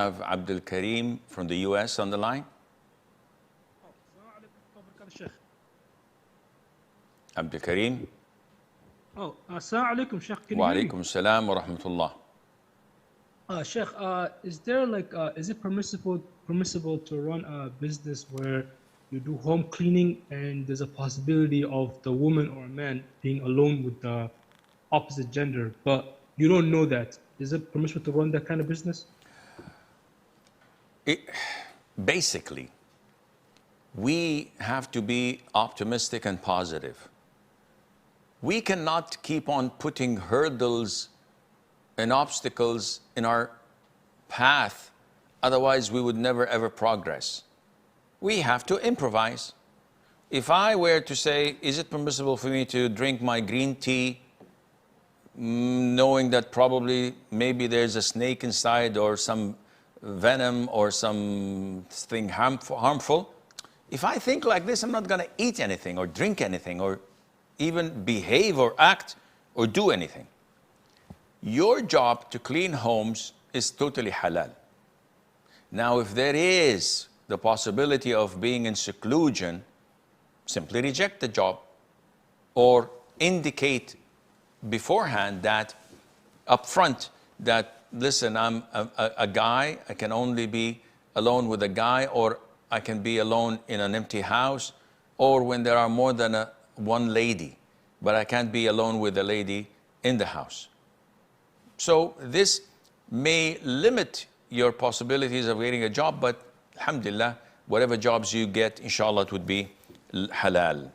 have Abdul Kareem from the US on the line. Abdul Kareem. Oh, assalamu alaikum, Sheikh. Can you Wa hear me? alaikum salam wa rahmatullah. Sheikh, is there is it permissible to run a business where you do home cleaning and there's a possibility of the woman or man being alone with the opposite gender, but you don't know that? Is it permissible to run that kind of business? Basically, we have to be optimistic and positive. We cannot keep on putting hurdles and obstacles in our path, otherwise we would never ever progress. We have to improvise. If I were to say, is it permissible for me to drink my green tea, knowing that probably maybe there's a snake inside or some venom or something harmful, if I think like this, I'm not going to eat anything or drink anything or even behave or act or do anything. Your job to clean homes is totally halal. Now, if there is the possibility of being in seclusion, simply reject the job or indicate beforehand that up front that, listen, I'm a guy, I can only be alone with a guy, or I can be alone in an empty house, or when there are more than one lady, but I can't be alone with a lady in the house. So this may limit your possibilities of getting a job, but alhamdulillah, whatever jobs you get, inshallah, it would be halal.